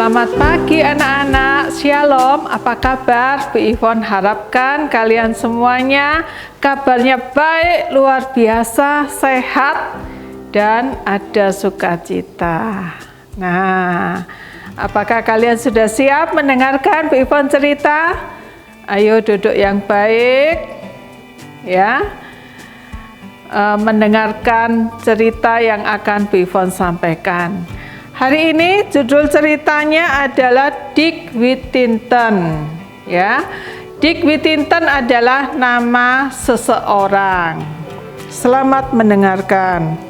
Selamat pagi anak-anak, Shalom, apa kabar? Bu Ivon harapkan kalian semuanya kabarnya baik, luar biasa, sehat, dan ada sukacita. Nah, apakah kalian sudah siap mendengarkan Bu Ivon cerita? Ayo duduk yang baik, ya. Mendengarkan cerita yang akan Bu Ivon sampaikan. Hari ini judul ceritanya adalah Dick Whittington, ya. Dick Whittington adalah nama seseorang. Selamat mendengarkan.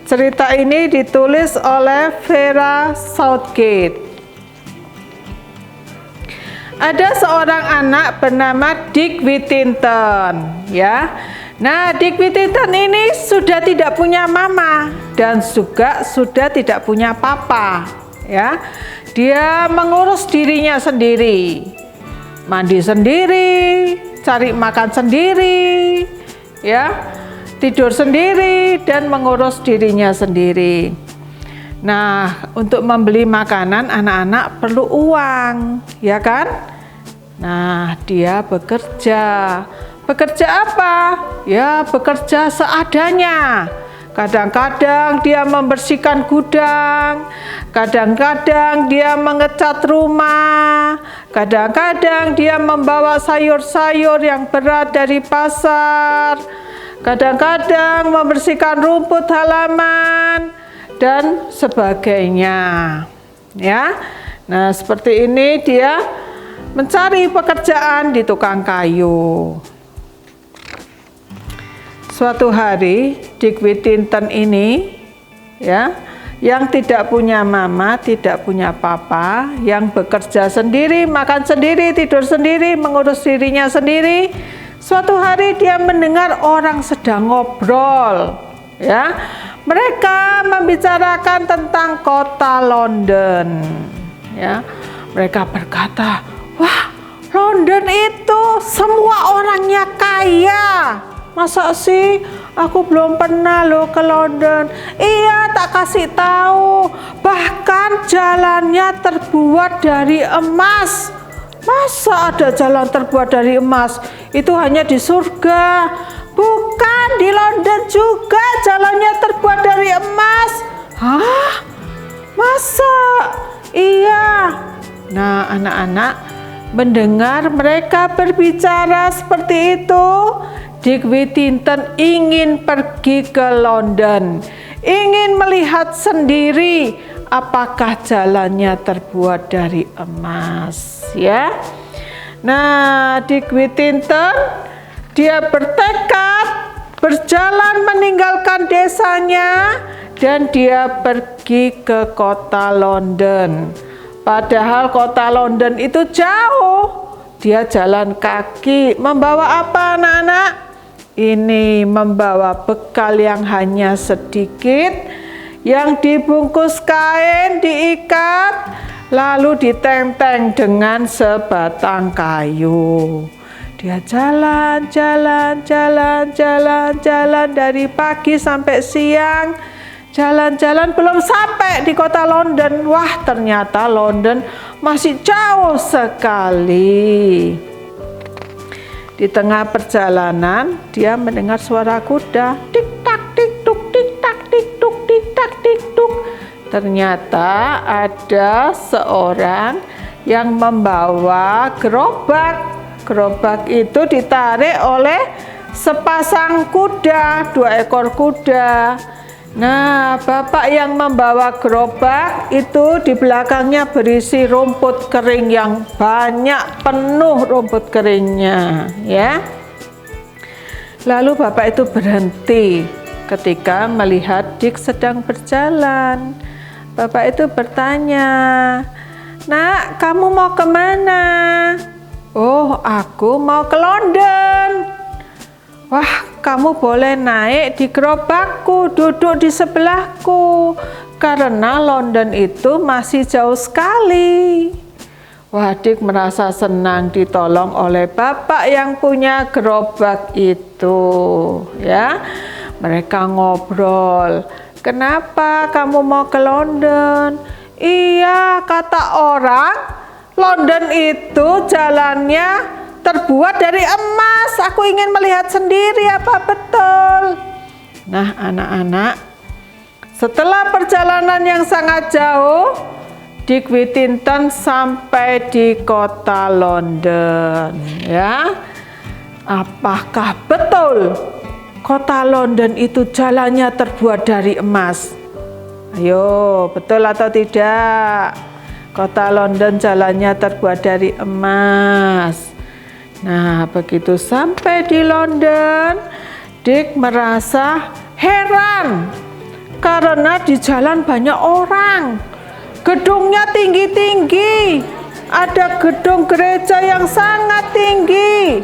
Cerita ini ditulis oleh Vera Southgate. Ada seorang anak bernama Dick Whittington, ya. Nah, Dick Whittington ini sudah tidak punya mama dan juga sudah tidak punya papa, ya. Dia mengurus dirinya sendiri, mandi sendiri, cari makan sendiri, ya, tidur sendiri dan mengurus dirinya sendiri. Nah, untuk membeli makanan anak-anak perlu uang, ya kan? Nah, dia bekerja. Bekerja apa? Ya, bekerja seadanya. Kadang-kadang dia membersihkan gudang, kadang-kadang dia mengecat rumah, kadang-kadang dia membawa sayur-sayur yang berat dari pasar, kadang-kadang membersihkan rumput halaman, dan sebagainya. Ya, nah seperti ini dia mencari pekerjaan di tukang kayu. Suatu hari Dick Whittington ini, ya, yang tidak punya mama, tidak punya papa, yang bekerja sendiri, makan sendiri, tidur sendiri, mengurus dirinya sendiri. Suatu hari dia mendengar orang sedang ngobrol, ya. Mereka membicarakan tentang kota London, ya. Mereka berkata, "Wah, London itu semua orangnya kaya. Masa sih? Aku belum pernah loh ke London." "Iya, tak kasih tahu. Bahkan jalannya terbuat dari emas." "Masa ada jalan terbuat dari emas? Itu hanya di surga." "Bukan, di London juga jalannya terbuat dari emas." "Hah? Masa?" "Iya." Nah, anak-anak mendengar mereka berbicara seperti itu, Dick Whittington ingin pergi ke London, ingin melihat sendiri apakah jalannya terbuat dari emas, ya. Nah, Dick Whittington dia bertekad berjalan meninggalkan desanya dan dia pergi ke kota London. Padahal kota London itu jauh. Dia jalan kaki. Membawa apa anak-anak? Ini membawa bekal yang hanya sedikit, yang dibungkus kain, diikat, lalu ditenteng dengan sebatang kayu. Dia jalan dari pagi sampai siang. Jalan-jalan belum sampai di kota London. Wah, ternyata London masih jauh sekali. Di tengah perjalanan, dia mendengar suara kuda. Tik tak tik tuk, tik tak tik tuk, tik tak tik tuk. Ternyata ada seorang yang membawa gerobak. Gerobak itu ditarik oleh sepasang kuda, 2 ekor kuda. Nah, bapak yang membawa gerobak itu di belakangnya berisi rumput kering yang banyak, penuh rumput keringnya, ya. Lalu bapak itu berhenti ketika melihat Dick sedang berjalan. Bapak itu bertanya, "Nak, kamu mau kemana?" "Oh, aku mau ke London." "Wah, kamu boleh naik di gerobakku, duduk di sebelahku, karena London itu masih jauh sekali." Wah, Dick merasa senang ditolong oleh bapak yang punya gerobak itu, ya. Mereka ngobrol, "Kenapa kamu mau ke London?" Iya, kata orang, London itu jalannya terbuat dari emas. Aku ingin melihat sendiri, apa betul? Nah, anak-anak, setelah perjalanan yang sangat jauh, Dick Whittington sampai di kota London. Ya, apakah betul kota London itu jalannya terbuat dari emas? Ayo, betul atau tidak? Kota London jalannya terbuat dari emas. Nah, begitu sampai di London, Dick merasa heran karena di jalan banyak orang. Gedungnya tinggi-tinggi. Ada gedung gereja yang sangat tinggi.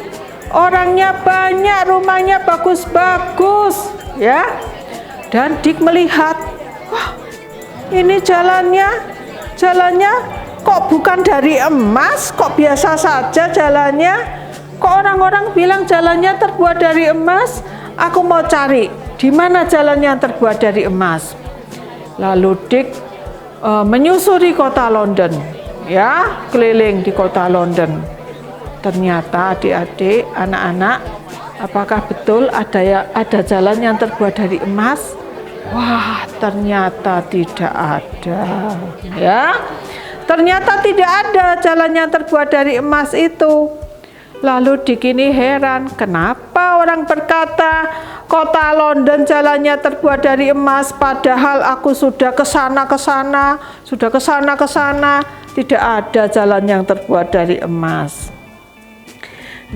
Orangnya banyak, rumahnya bagus-bagus, ya. Dan Dick melihat, wah, ini jalannya kok bukan dari emas, kok biasa saja jalannya. Kok orang-orang bilang jalannya terbuat dari emas? Aku mau cari di mana jalan yang terbuat dari emas. Lalu Dick menyusuri kota London, ya, keliling di kota London. Ternyata adik-adik, anak-anak, apakah betul ada jalan yang terbuat dari emas? Wah, ternyata tidak ada, ya. Ternyata tidak ada jalan yang terbuat dari emas itu. Lalu Dick ini heran, kenapa orang berkata kota London jalannya terbuat dari emas, padahal aku sudah ke sana, tidak ada jalan yang terbuat dari emas.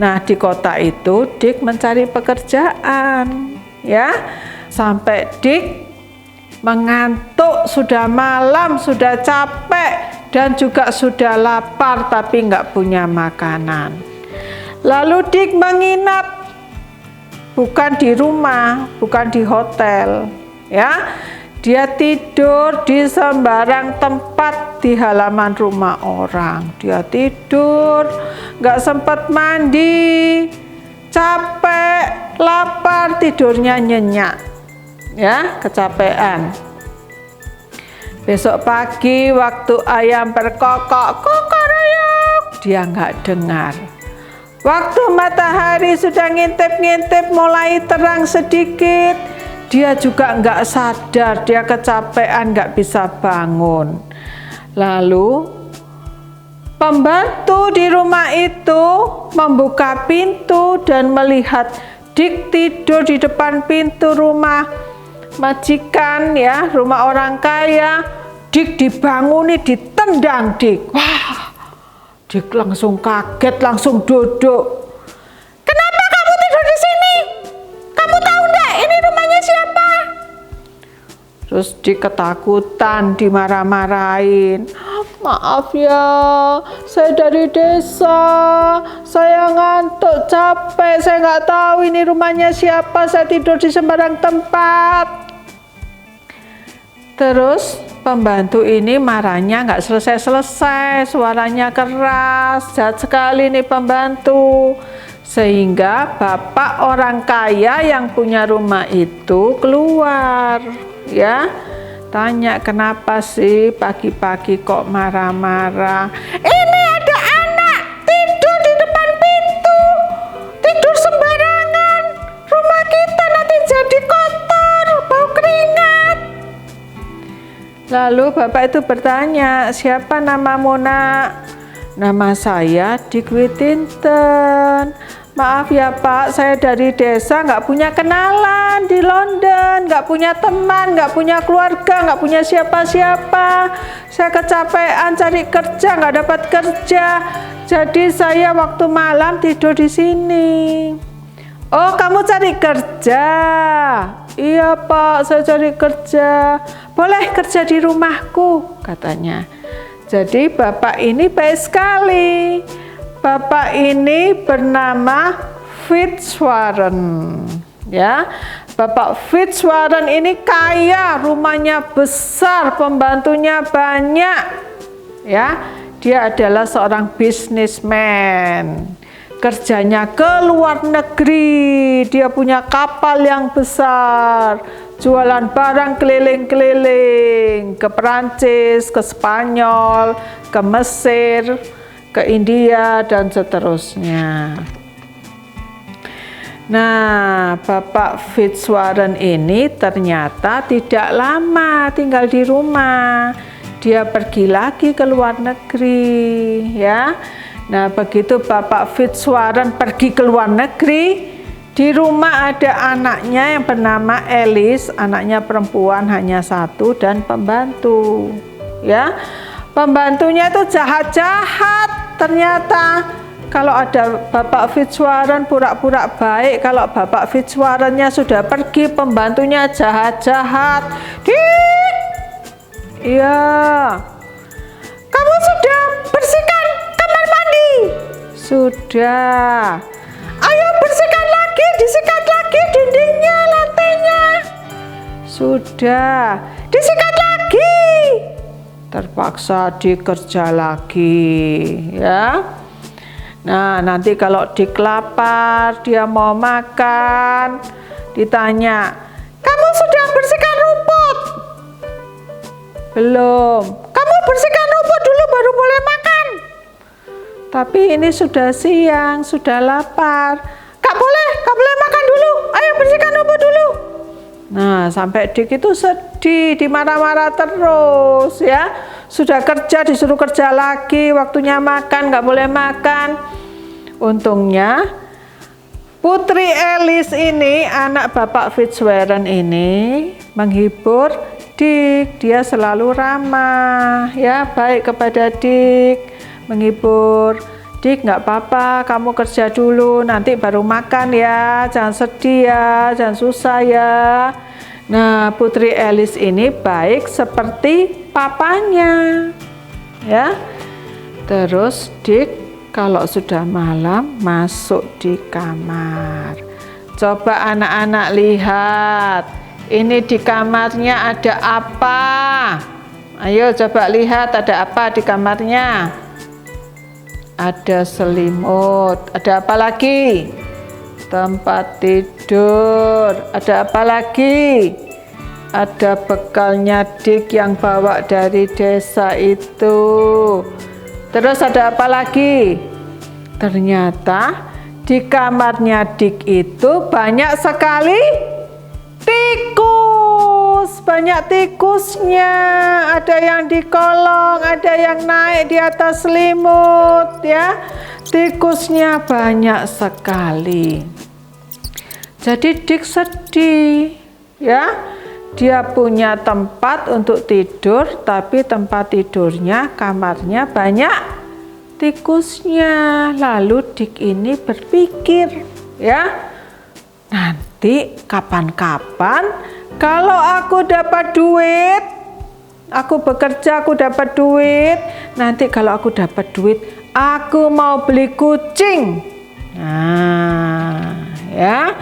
Nah, di kota itu Dick mencari pekerjaan, ya. Sampai Dick mengantuk, sudah malam, sudah capek, dan juga sudah lapar tapi nggak punya makanan. Lalu Dick menginap, bukan di rumah, bukan di hotel, ya. Dia tidur di sembarang tempat di halaman rumah orang. Dia tidur, nggak sempat mandi, capek, lapar, tidurnya nyenyak, ya, kecapean. Besok pagi waktu ayam berkokok, kokorayok, dia nggak dengar. Waktu matahari sudah ngintip-ngintip mulai terang sedikit, dia juga nggak sadar, dia kecapean, nggak bisa bangun. Lalu pembantu di rumah itu membuka pintu dan melihat Dick tidur di depan pintu rumah majikan, ya, rumah orang kaya. Dick dibanguni, ditendang Dick. Wah, Dick langsung kaget, langsung duduk. Kenapa kamu tidur di sini? Kamu tahu enggak ini rumahnya siapa? Terus Dick ketakutan, dimarah-marahin. Maaf ya, saya dari desa, saya ngantuk, capek, saya nggak tahu ini rumahnya siapa, saya tidur di sembarang tempat. Terus pembantu ini marahnya nggak selesai-selesai, suaranya keras, jahat sekali nih pembantu. Sehingga bapak orang kaya yang punya rumah itu keluar, ya. Tanya, kenapa sih pagi-pagi kok marah-marah? Ini ada anak tidur di depan pintu, tidur sembarangan. Rumah kita nanti jadi kotor, bau keringat. Lalu bapak itu bertanya, siapa namamu, nak? Nama saya Dick Whittington. Maaf ya Pak, saya dari desa, nggak punya kenalan di London, nggak punya teman, nggak punya keluarga, nggak punya siapa-siapa. Saya kecapean cari kerja, nggak dapat kerja. Jadi saya waktu malam tidur di sini. Oh, kamu cari kerja? Iya Pak, saya cari kerja. Boleh kerja di rumahku, katanya. Jadi bapak ini baik sekali. Bapak ini bernama Fitzwarren, ya. Bapak Fitzwarren ini kaya, rumahnya besar, pembantunya banyak, ya. Dia adalah seorang bisnismen, kerjanya ke luar negeri, dia punya kapal yang besar, jualan barang keliling-keliling ke Perancis, ke Spanyol, ke Mesir, ke India, dan seterusnya. Nah, Bapak Fitzwarren ini ternyata tidak lama tinggal di rumah. Dia pergi lagi ke luar negeri, ya. Nah, begitu Bapak Fitzwarren pergi ke luar negeri, di rumah ada anaknya yang bernama Alice, anaknya perempuan hanya satu, dan pembantu, ya. Pembantunya itu jahat-jahat ternyata. Kalau ada Bapak Fitzwarren pura-pura baik, kalau Bapak Fitzwarren-nya sudah pergi, pembantunya jahat-jahat. Dik, iya, kamu sudah bersihkan kamar mandi? Sudah. Ayo bersihkan lagi, disikat lagi dindingnya, lantainya. Sudah. Disikat lagi. Terpaksa dikerja lagi, ya. Nah, nanti kalau Dik lapar, dia mau makan, ditanya, kamu sudah bersihkan rumput? Belum. Kamu bersihkan rumput dulu baru boleh makan. Tapi ini sudah siang, sudah lapar. Gak boleh makan dulu. Ayo bersihkan rumput dulu. Nah, sampai Dik itu sedih, dimarah-marah terus, ya. Sudah kerja, disuruh kerja lagi, waktunya makan, gak boleh makan. Untungnya Putri Alice ini, anak Bapak Fitzwarren ini, menghibur Dik. Dia selalu ramah, ya, baik kepada Dik, menghibur. Dik, nggak apa-apa, kamu kerja dulu, nanti baru makan ya, jangan sedih ya, jangan susah ya. Nah, Putri Alice ini baik seperti papanya, ya. Terus Dik kalau sudah malam masuk di kamar. Coba anak-anak lihat, ini di kamarnya ada apa? Ayo coba lihat, ada apa di kamarnya? Ada selimut. Ada apa lagi? Tempat tidur. Ada apa lagi? Ada bekalnya Dik yang bawa dari desa itu. Terus ada apa lagi? Ternyata di kamarnya Dik itu banyak sekali tikus. Banyak tikusnya. Ada yang di kolong, ada yang naik di atas selimut, ya. Tikusnya banyak sekali. Jadi Dik sedih, ya. Dia punya tempat untuk tidur, tapi tempat tidurnya, kamarnya banyak tikusnya. Lalu Dik ini berpikir, ya, nanti kapan-kapan kalau aku dapat duit, aku bekerja, aku dapat duit, nanti kalau aku dapat duit, aku mau beli kucing. Nah, ya,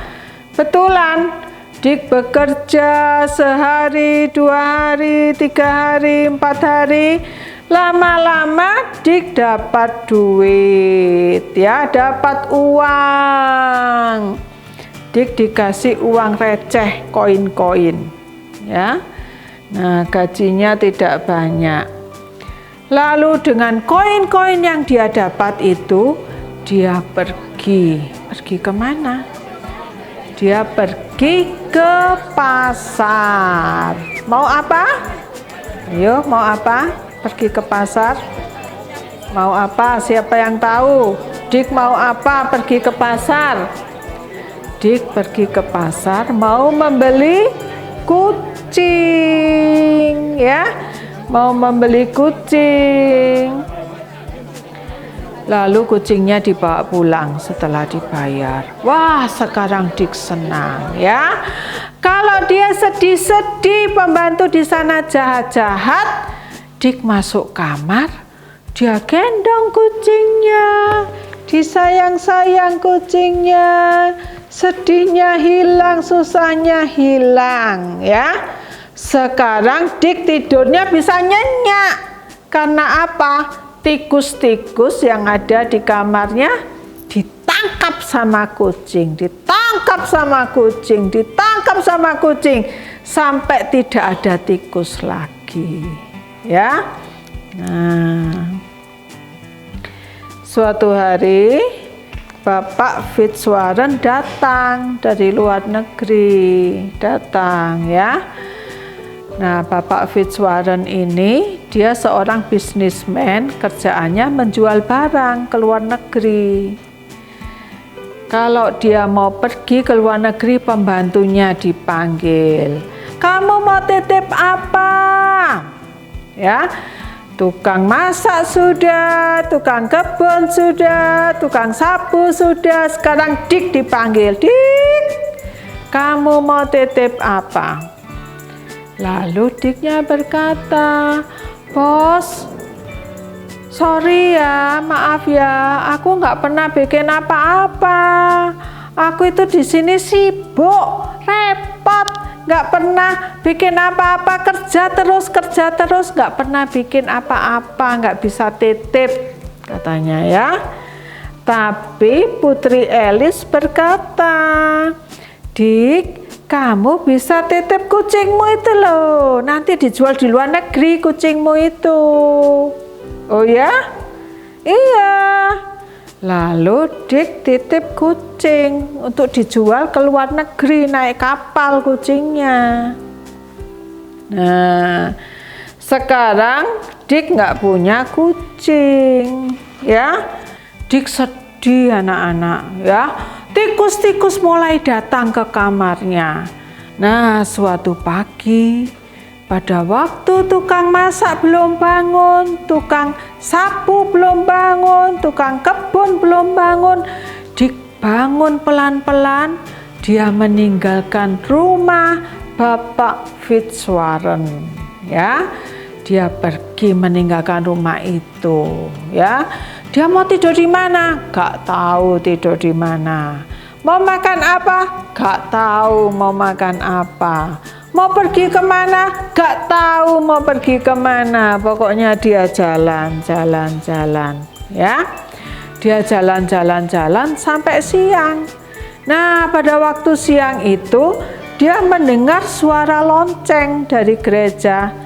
betulan. Dik bekerja sehari, 2 hari, 3 hari, 4 hari. Lama-lama Dik dapat duit, ya, dapat uang. Dik dikasih uang receh, koin-koin, ya. Nah, gajinya tidak banyak. Lalu dengan koin-koin yang dia dapat itu, dia pergi kemana? Dia pergi ke pasar. Mau apa? Ayo, mau apa? Pergi ke pasar. Mau apa? Siapa yang tahu? Dik mau apa pergi ke pasar? Dik pergi ke pasar mau membeli kucing, ya. Mau membeli kucing. Lalu kucingnya dibawa pulang setelah dibayar. Wah, sekarang Dik senang, ya. Kalau dia sedih-sedih, pembantu di sana jahat-jahat, Dik masuk kamar, dia gendong kucingnya, disayang-sayang kucingnya, sedihnya hilang, susahnya hilang, ya. Sekarang Dik tidurnya bisa nyenyak. Karena apa? Tikus-tikus yang ada di kamarnya ditangkap sama kucing, ditangkap sama kucing, ditangkap sama kucing. sampai tidak ada tikus lagi, ya. Nah, suatu hari Bapak Fitzwarren datang dari luar negeri, datang, ya. Nah, Bapak Fitzwarren ini dia seorang bisnismen, kerjaannya menjual barang ke luar negeri. Kalau dia mau pergi ke luar negeri, pembantunya dipanggil. Kamu mau titip apa? Ya, tukang masak sudah, tukang kebun sudah, tukang sapu sudah. Sekarang Dick dipanggil. Dick, kamu mau titip apa? Lalu Dicknya berkata, bos, sorry ya, maaf ya, aku nggak pernah bikin apa-apa. Aku itu di sini sibuk, repot, nggak pernah bikin apa-apa, kerja terus, nggak pernah bikin apa-apa, nggak bisa titip, katanya, ya. Tapi Putri Alice berkata, Dick, kamu bisa titip kucingmu itu loh, nanti dijual di luar negeri kucingmu itu. Oh ya? Iya. Lalu Dick titip kucing untuk dijual ke luar negeri, naik kapal kucingnya. Nah, sekarang Dick nggak punya kucing, ya. Dick sedih anak-anak, ya. Tikus-tikus mulai datang ke kamarnya. Nah, suatu pagi, pada waktu tukang masak belum bangun, tukang sapu belum bangun, tukang kebun belum bangun, Dick bangun pelan-pelan. Dia meninggalkan rumah Bapak Fitzwarren, ya. Dia pergi meninggalkan rumah itu, ya. Dia mau tidur di mana? Gak tahu tidur di mana. Mau makan apa? Gak tahu mau makan apa. Mau pergi kemana? Gak tahu mau pergi kemana. Pokoknya dia jalan, ya. Dia jalan sampai siang. Nah, pada waktu siang itu dia mendengar suara lonceng dari gereja.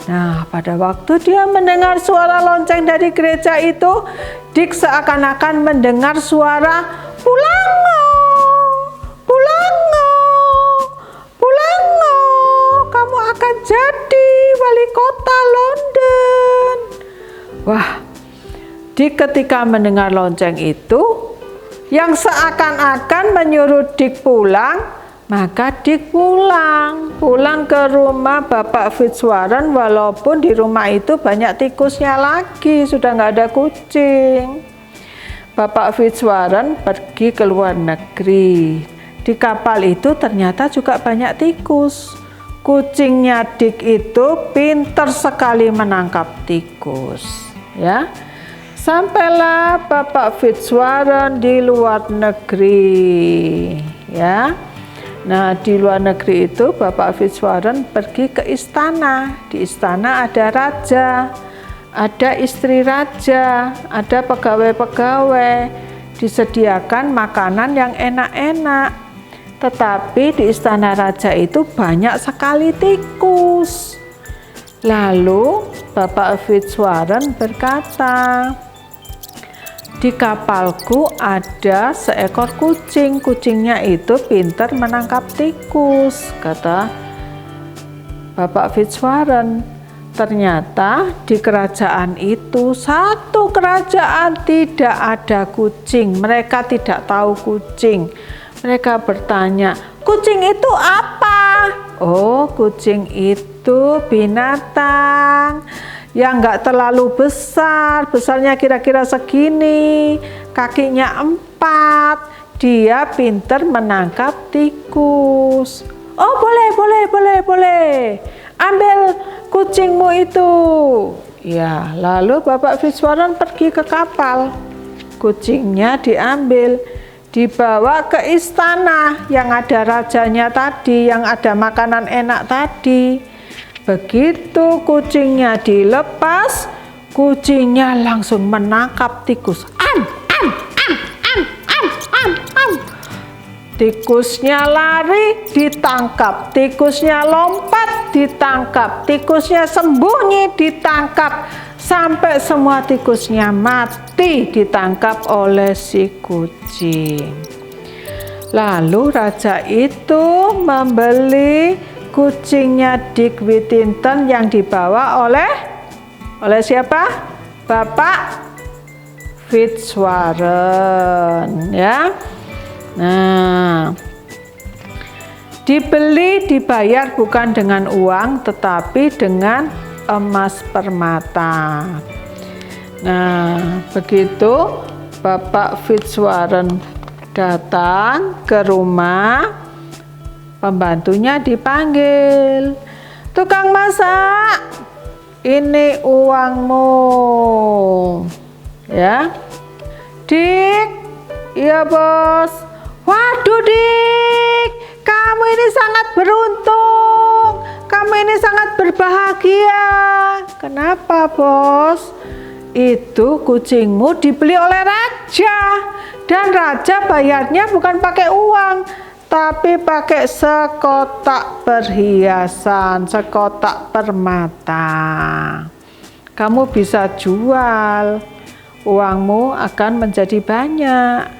Nah, pada waktu dia mendengar suara lonceng dari gereja itu, Dick seakan-akan mendengar suara pulango, pulango, pulango, kamu akan jadi wali kota London. Wah, Dick ketika mendengar lonceng itu, yang seakan-akan menyuruh Dick pulang, maka Dick pulang ke rumah Bapak Fitzwarren, walaupun di rumah itu banyak tikusnya lagi, sudah nggak ada kucing. Bapak Fitzwarren pergi ke luar negeri. Di kapal itu ternyata juga banyak tikus. Kucingnya Dick itu pintar sekali menangkap tikus, ya. Sampailah Bapak Fitzwarren di luar negeri, ya. Nah, di luar negeri itu Bapak Fitzwarren pergi ke istana. Di istana ada raja, ada istri raja, ada pegawai-pegawai. Disediakan makanan yang enak-enak. Tetapi di istana raja itu banyak sekali tikus. Lalu Bapak Fitzwarren berkata, di kapalku ada seekor kucing. Kucingnya itu pintar menangkap tikus, kata Bapak Fitzwarren. Ternyata di kerajaan itu, satu kerajaan tidak ada kucing. Mereka tidak tahu kucing. Mereka bertanya, kucing itu apa? Oh, kucing itu binatang yang nggak terlalu besar, besarnya kira-kira segini, kakinya 4, dia pinter menangkap tikus. Oh, boleh, ambil kucingmu itu. Ya, lalu Bapak Fitzwarren pergi ke kapal, kucingnya diambil, dibawa ke istana yang ada rajanya tadi, yang ada makanan enak tadi. Begitu kucingnya dilepas, Kucingnya langsung menangkap tikus. Tikusnya lari, ditangkap. Tikusnya lompat, ditangkap. Tikusnya sembunyi, ditangkap. Sampai semua tikusnya mati, ditangkap oleh si kucing. Lalu raja itu membeli kucingnya Dick Whittington yang dibawa oleh siapa? Bapak Fitzwarren, ya. Nah, dibeli, dibayar bukan dengan uang tetapi dengan emas permata. Nah, begitu Bapak Fitzwarren datang ke rumah, pembantunya dipanggil. Tukang masak, ini uangmu, ya. Dick, iya bos. Waduh Dick, kamu ini sangat beruntung, kamu ini sangat berbahagia. Kenapa bos? Itu kucingmu dibeli oleh raja, dan raja bayarnya bukan pakai uang, tapi pakai sekotak perhiasan, sekotak permata. Kamu bisa jual, uangmu akan menjadi banyak.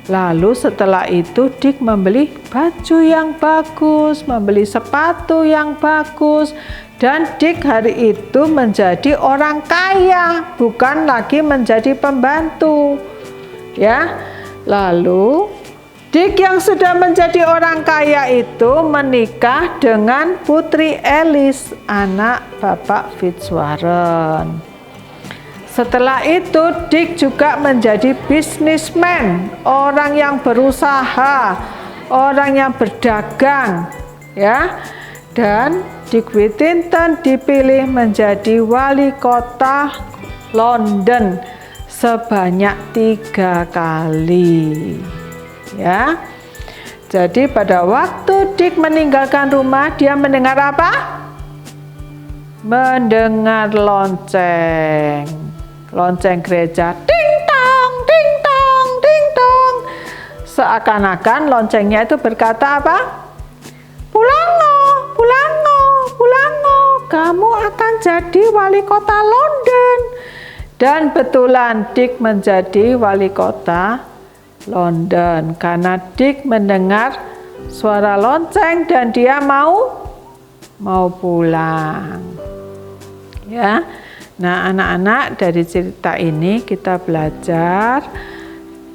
Lalu setelah itu Dick membeli baju yang bagus, membeli sepatu yang bagus, dan Dick hari itu menjadi orang kaya, bukan lagi menjadi pembantu. Ya. Lalu Dick yang sudah menjadi orang kaya itu menikah dengan Putri Alice, anak Bapak Fitzwarren. Setelah itu Dick juga menjadi bisnismen, orang yang berusaha, orang yang berdagang, ya. Dan Dick Whittington dipilih menjadi wali kota London sebanyak 3 kali, ya. Jadi pada waktu Dick meninggalkan rumah, dia mendengar apa? Mendengar lonceng. Lonceng gereja, ding dong, ding dong, ding dong. Seakan-akan loncengnya itu berkata apa? Pulango, pulango, pulango, kamu akan jadi wali kota London. Dan betulan Dick menjadi wali kota London karena Dick mendengar suara lonceng dan dia mau pulang. Ya. Nah, anak-anak, dari cerita ini kita belajar,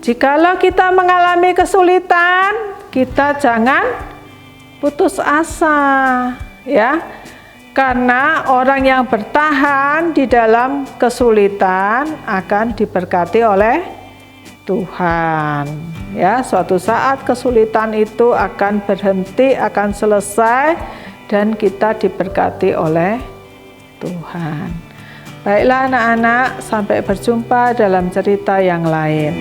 jikalau kita mengalami kesulitan, kita jangan putus asa, ya. Karena orang yang bertahan di dalam kesulitan akan diberkati oleh Tuhan. Ya, suatu saat kesulitan itu akan berhenti, akan selesai, dan kita diberkati oleh Tuhan. Baiklah anak-anak, sampai berjumpa dalam cerita yang lain.